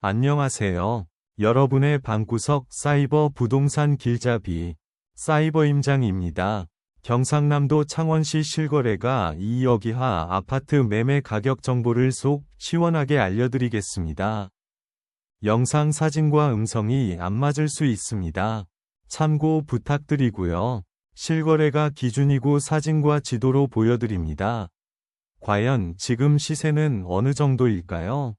안녕하세요. 여러분의 방구석 사이버 부동산 길잡이 사이버임장입니다. 경상남도 창원시 실거래가 2억 이하 아파트 매매 가격 정보를 속 시원하게 알려드리겠습니다. 영상 사진과 음성이 안 맞을 수 있습니다. 참고 부탁드리고요. 실거래가 기준이고 사진과 지도로 보여드립니다. 과연 지금 시세는 어느 정도일까요?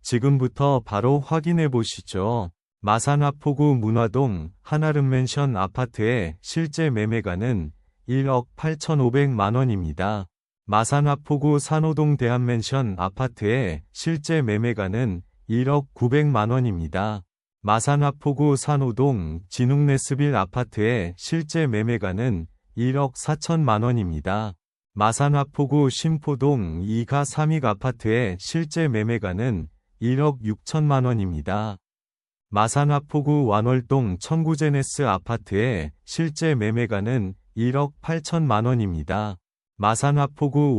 지금부터 바로 확인해 보시죠. 마산 하포구 문화동 한아름맨션 아파트의 실제 매매가는 1억 8,500만 원입니다. 마산 하포구 산호동 대한맨션 아파트의 실제 매매가는 1억 900만 원입니다. 마산 하포구 산호동 진웅네스빌 아파트의 실제 매매가는 1억 4천만 원입니다. 마산 하포구 신포동 2가 3익 아파트의 실제 매매가는 1억 6천만 원입니다. 마산 하포구 완월동 청구제네스 아파트의 실제 매매가는 1억 8천만 원입니다. 마산 하포구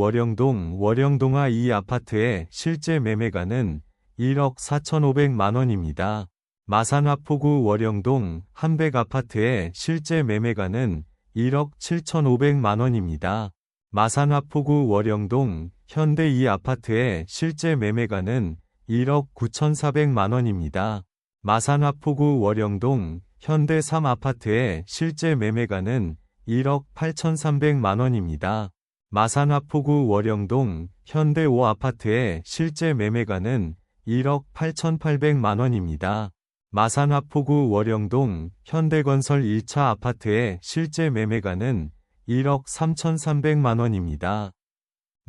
월영동화 2 아파트의 실제 매매가는 1억 4,500만 원입니다. 마산 하포구 월영동 한백 아파트의 실제 매매가는 1억 7,500만 원입니다. 마산 하포구 월영동 현대 2 아파트의 실제 매매가는 1억 9,400만 원입니다. 마산 하포구 월영동 현대 3 아파트의 실제 매매가는 1억 8,300만 원입니다. 마산 하포구 월영동 현대 5 아파트의 실제 매매가는 1억 8,800만 원입니다. 마산 하포구 월영동 현대건설 1차 아파트의 실제 매매가는 1억 3,300만 원입니다.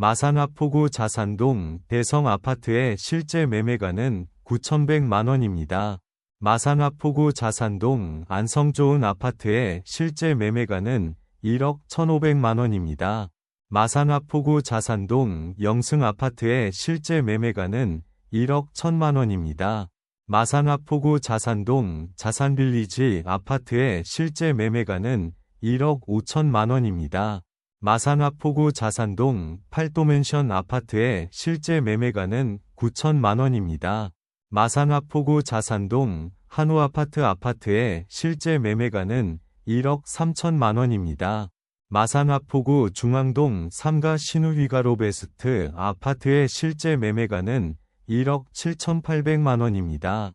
마산 하포구 자산동 대성 아파트의 실제 매매가는 9,100만 원입니다. 마산 하포구 자산동 안성좋은 아파트의 실제 매매가는 1억 1,500만 원입니다. 마산 하포구 자산동 영승 아파트의 실제 매매가는 1억 1,000만 원입니다. 마산 하포구 자산동 자산빌리지 아파트의 실제 매매가는 1억 5천만 원입니다. 마산 하포구 자산동 팔도맨션 아파트의 실제 매매가는 9천만 원입니다. 마산 하포구 자산동 한우아파트 아파트의 실제 매매가는 1억 3천만 원입니다. 마산 하포구 중앙동 3가 신우휘가로베스트 아파트의 실제 매매가는 1억 7,800만 원입니다.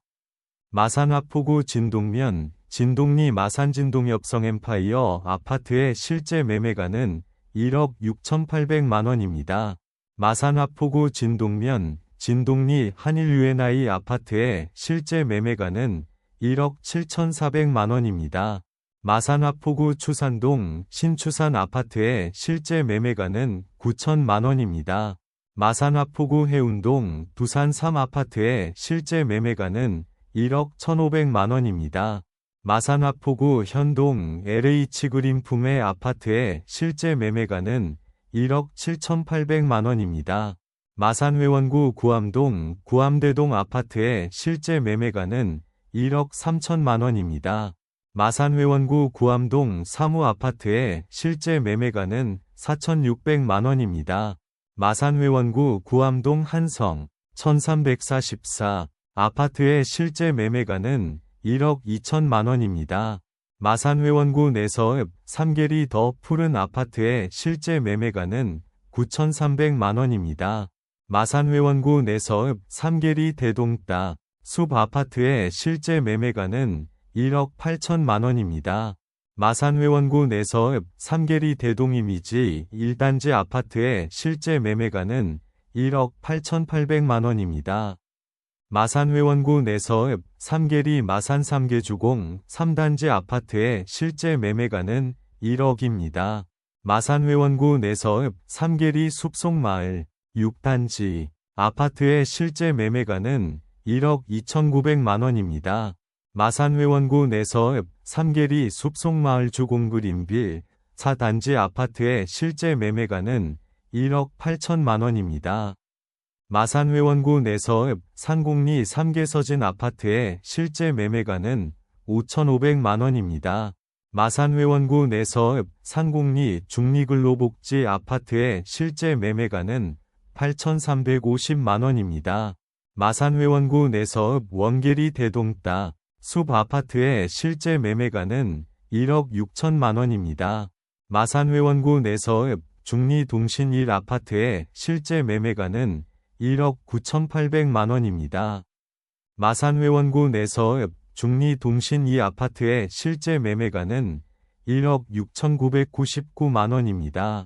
마산 하포구 진동면 진동리 마산진동엽성 엠파이어 아파트의 실제 매매가는 1억 6,800만 원입니다. 마산 하포구 진동면 진동리 한일-UNI 아파트의 실제 매매가는 1억 7,400만 원입니다. 마산 하포구 추산동 신추산 아파트의 실제 매매가는 9천만 원입니다. 마산 하포구 해운동 두산 3 아파트의 실제 매매가는 1억 1,500만 원입니다. 마산 하포구 현동 LH그린품의 아파트의 실제 매매가는 1억 7,800만 원입니다. 마산 회원구 구암동 구암대동 아파트의 실제 매매가는 1억 3천만 원입니다. 마산 회원구 구암동 사무 아파트의 실제 매매가는 4,600만 원입니다. 마산 회원구 구암동 한성 1344 아파트의 실제 매매가는 1억 2천만 원입니다. 마산 회원구 내서읍 삼계리 더 푸른 아파트의 실제 매매가는 9,300만 원입니다. 마산 회원구 내서읍 삼계리 대동따 숲 아파트의 실제 매매가는 1억 8천만 원입니다. 마산 회원구 내서읍 삼계리 대동이미지 1단지 아파트의 실제 매매가는 1억 8,800만 원입니다. 마산 회원구 내서읍 삼계리 마산 삼계주공 3단지 아파트의 실제 매매가는 1억입니다. 마산 회원구 내서읍 삼계리 숲속마을 6단지 아파트의 실제 매매가는 1억 2,900만 원입니다. 마산 회원구 내서읍 삼계리 숲속마을 주공그린빌 4단지 아파트의 실제 매매가는 1억 8천만 원입니다. 마산 회원구 내서읍 상곡리 3개서진 아파트의 실제 매매가는 5,500만 원입니다. 마산 회원구 내서읍 상곡리 중리근로복지 아파트의 실제 매매가는 8,350만 원입니다. 마산회원구 내서읍 원계리 대동따 숲 아파트의 실제 매매가는 1억 6천만 원입니다. 마산회원구 내서읍 중리동신 1아파트의 실제 매매가는 1억 9,800만 원입니다. 마산회원구 내서읍 중리동신 2아파트의 실제 매매가는 1억 6,999만 원입니다.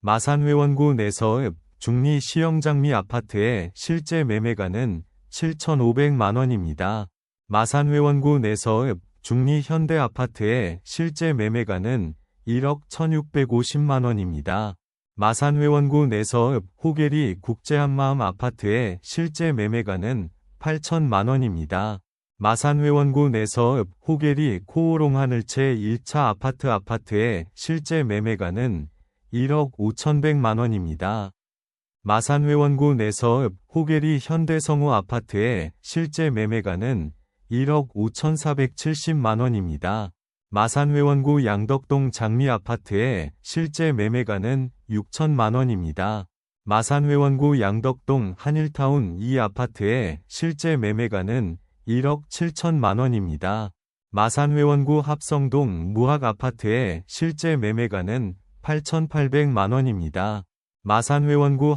마산회원구 내서읍 중리시영장미 아파트의 실제 매매가는 7,500만 원입니다. 마산회원구 내서읍 중리현대아파트의 실제 매매가는 1억 1,650만 원입니다. 마산회원구 내서읍 호계리 국제한마음 아파트의 실제 매매가는 8천만 원입니다. 마산회원구 내서읍 호계리 코오롱 하늘채 1차 아파트의 실제 매매가는 1억 5,100만 원입니다. 마산회원구 내서읍 호계리 현대성우 아파트의 실제 매매가는 1억 5,470만 원입니다. 마산회원구 양덕동 장미 아파트의 실제 매매가는 6천만 원입니다. 마산회원구 양덕동 한일타운 2아파트의 실제 매매가는 1억 7천만 원입니다. 마산회원구 합성동 무학 아파트의 실제 매매가는 8,800만 원입니다. 마산회원구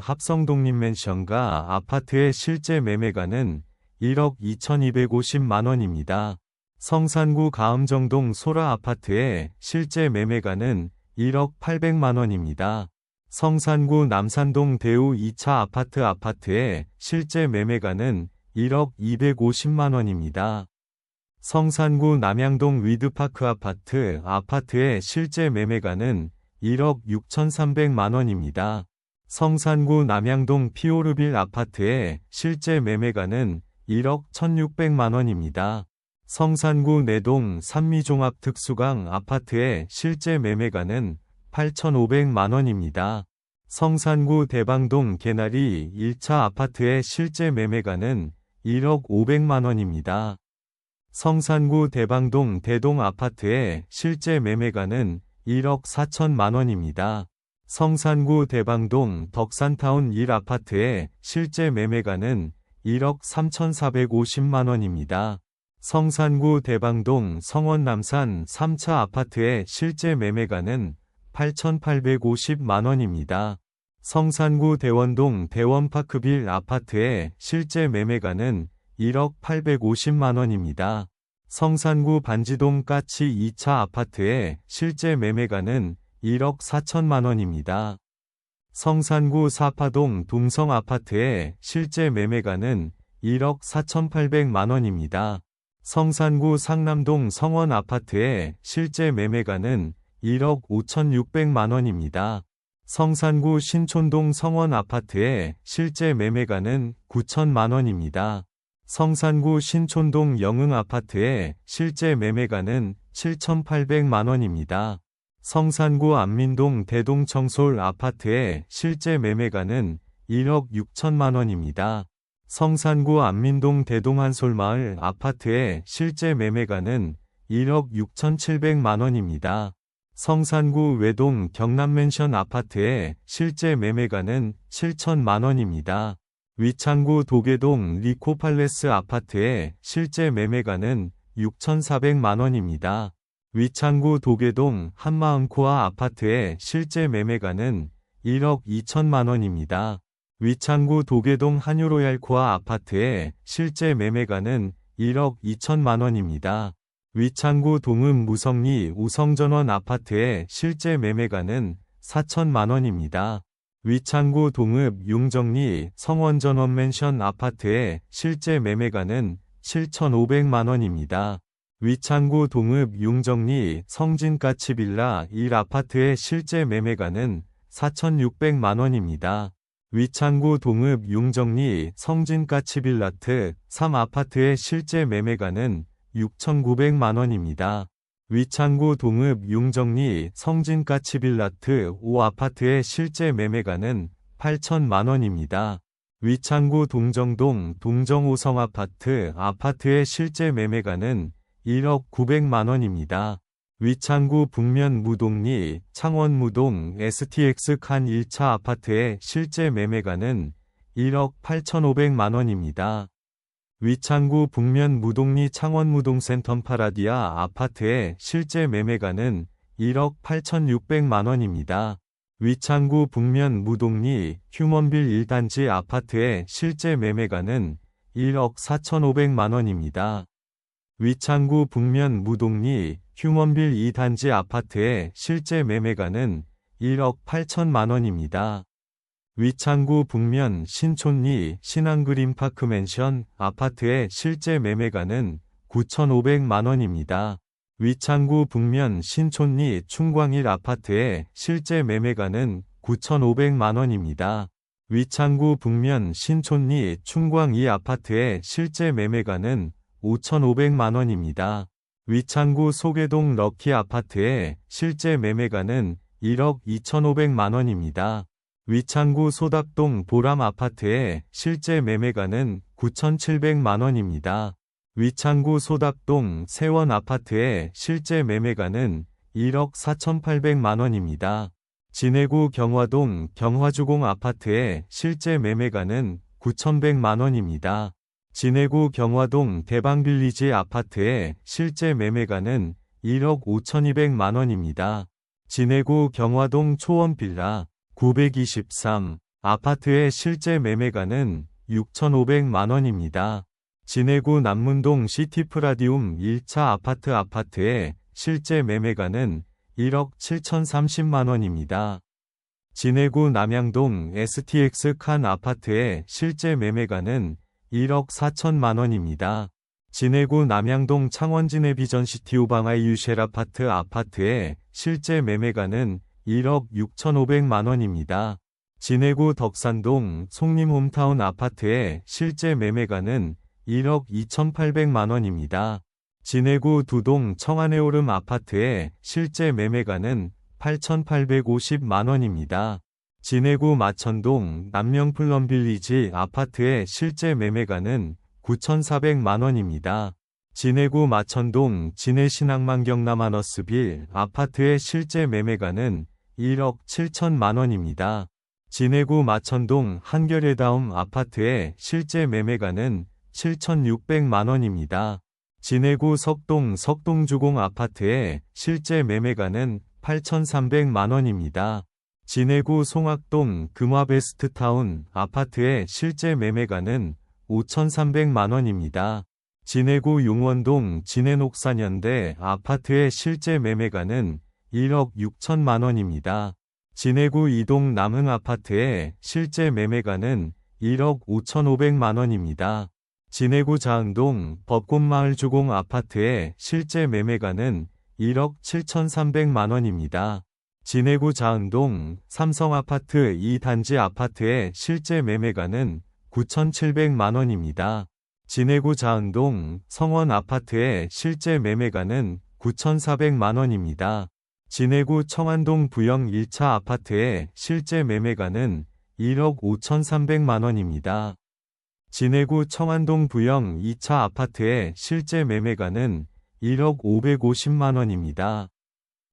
합성동립맨션가 아파트의 실제 매매가는 1억 2,250만 원입니다. 성산구 가음정동 소라 아파트의 실제 매매가는 1억 800만 원입니다. 성산구 남산동 대우 2차 아파트의 실제 매매가는 1억 250만 원입니다. 성산구 남양동 위드파크 아파트의 실제 매매가는 1억 6,300만 원입니다. 성산구 남양동 피오르빌 아파트의 실제 매매가는 1억 1,600만 원입니다. 성산구 내동 산미종합 특수강 아파트의 실제 매매가는 8,500만 원입니다. 성산구 대방동 개나리 1차 아파트의 실제 매매가는 1억 500만 원입니다. 성산구 대방동 대동 아파트의 실제 매매가는 1억 4천만 원입니다. 성산구 대방동 덕산타운 1아파트의 실제 매매가는 1억 3,450만 원입니다. 성산구 대방동 성원남산 3차 아파트의 실제 매매가는 8,850만 원입니다. 성산구 대원동 대원파크빌 아파트의 실제 매매가는 1억 850만 원입니다. 성산구 반지동 까치 2차 아파트의 실제 매매가는 1억 4천만 원입니다. 성산구 사파동 동성 아파트의 실제 매매가는 1억 4,800만 원입니다. 성산구 상남동 성원 아파트의 실제 매매가는 1억 5,600만 원입니다. 성산구 신촌동 성원 아파트의 실제 매매가는 9천만 원입니다. 성산구 신촌동 영흥 아파트의 실제 매매가는 7,800만 원입니다. 성산구 안민동 대동청솔 아파트의 실제 매매가는 1억 6천만 원입니다. 성산구 안민동 대동한솔마을 아파트의 실제 매매가는 1억 6,700만 원입니다. 성산구 외동 경남맨션 아파트의 실제 매매가는 7천만 원입니다. 위창구 도계동 리코팔레스 아파트의 실제 매매가는 6,400만 원입니다. 위창구 도계동 한마음코아 아파트의 실제 매매가는 1억 2천만 원입니다. 위창구 도계동 한유로얄코아 아파트의 실제 매매가는 1억 2천만 원입니다. 위창구 동읍 무성리 우성전원 아파트의 실제 매매가는 4천만 원입니다. 위창구 동읍 용정리 성원전원 맨션 아파트의 실제 매매가는 7,500만 원입니다. 위창구 동읍 용정리 성진가치빌라 1아파트의 실제 매매가는 4,600만 원입니다. 위창구 동읍 용정리 성진가치빌라트 3아파트의 실제 매매가는 6,900만 원입니다. 위창구 동읍 용정리 성진가치빌라트 5아파트의 실제 매매가는 8천만 원입니다. 위창구 동정동 동정오성 아파트의 실제 매매가는 1억 900만 원입니다. 위창구 북면 무동리 창원무동 STX 칸 1차 아파트의 실제 매매가는 1억 8,500만 원입니다. 위창구 북면 무동리 창원무동센텀 파라디아 아파트의 실제 매매가는 1억 8,600만 원입니다. 위창구 북면 무동리 휴먼빌 1단지 아파트의 실제 매매가는 1억 4,500만 원입니다. 위창구 북면 무동리 휴먼빌 2단지 아파트의 실제 매매가는 1억 8천만 원입니다. 위창구 북면 신촌리 신한그린파크 맨션 아파트의 실제 매매가는 9,500만 원입니다. 위창구 북면 신촌리 충광1 아파트의 실제 매매가는 9,500만 원입니다. 위창구 북면 신촌리 충광2 아파트의 실제 매매가는 5,500만 원입니다. 위창구 소계동 럭키 아파트의 실제 매매가는 1억 2,500만 원입니다. 위창구 소닥동 보람 아파트의 실제 매매가는 9,700만 원입니다. 위창구 소닥동 세원 아파트의 실제 매매가는 1억 4,800만 원입니다. 진해구 경화동 경화주공 아파트의 실제 매매가는 9,100만 원입니다. 진해구 경화동 대방빌리지 아파트의 실제 매매가는 1억 5,200만 원입니다. 진해구 경화동 초원빌라 923 아파트의 실제 매매가는 6,500만 원입니다. 진해구 남문동 시티프라디움 1차 아파트의 실제 매매가는 1억 7,030만 원입니다. 진해구 남양동 STX 칸 아파트의 실제 매매가는 1억 4천만 원입니다. 진해구 남양동 창원진해 비전시티 우방아이 유쉘 아파트의 실제 매매가는 1억 6,500만 원입니다. 진해구 덕산동 송림 홈타운 아파트의 실제 매매가는 1억 2,800만 원입니다. 진해구 두동 청안해오름 아파트의 실제 매매가는 8,850만 원입니다. 진해구 마천동 남명플럼빌리지 아파트의 실제 매매가는 9,400만 원입니다. 진해구 마천동 진해신항만경남아너스빌 아파트의 실제 매매가는 1억 7천만 원입니다. 진해구 마천동 한결의다움 아파트의 실제 매매가는 7,600만 원입니다. 진해구 석동주공 아파트의 실제 매매가는 8,300만 원입니다. 진해구 송악동 금화베스트타운 아파트의 실제 매매가는 5,300만 원입니다. 진해구 용원동 진해녹산현대 아파트의 실제 매매가는 1억 6천만 원입니다. 진해구 이동 남흥 아파트의 실제 매매가는 1억 5,500만 원입니다. 진해구 자흥동 벚꽃마을 주공 아파트의 실제 매매가는 1억 7,300만 원입니다. 진해구 자흥동 삼성아파트 2단지 아파트의 실제 매매가는 9,700만 원입니다. 진해구 자흥동 성원 아파트의 실제 매매가는 9,400만 원입니다. 진해구 청안동 부영 1차 아파트의 실제 매매가는 1억 5,300만 원입니다. 진해구 청안동 부영 2차 아파트의 실제 매매가는 1억 550만 원입니다.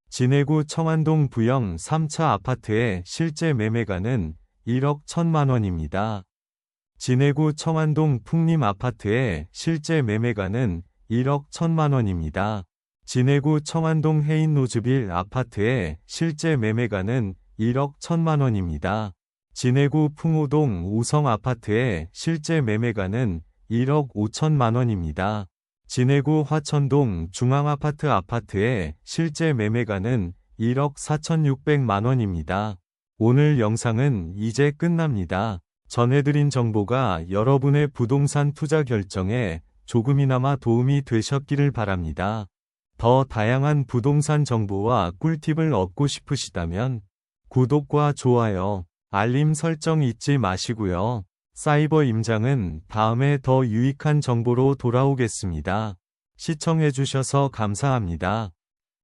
진해구 청안동 부영 3차 아파트의 실제 매매가는 1억 1,000만 원입니다. 진해구 청안동 풍림 아파트의 실제 매매가는 1억 1,000만 원입니다. 진해구 청안동 해인로즈빌 아파트의 실제 매매가는 1억 1,000만 원입니다. 진해구 풍호동 우성 아파트의 실제 매매가는 1억 5천만 원입니다. 진해구 화천동 중앙아파트의 실제 매매가는 1억 4,600만 원입니다. 오늘 영상은 이제 끝납니다. 전해드린 정보가 여러분의 부동산 투자 결정에 조금이나마 도움이 되셨기를 바랍니다. 더 다양한 부동산 정보와 꿀팁을 얻고 싶으시다면 구독과 좋아요, 알림 설정 잊지 마시고요. 사이버 임장은 다음에 더 유익한 정보로 돌아오겠습니다. 시청해주셔서 감사합니다.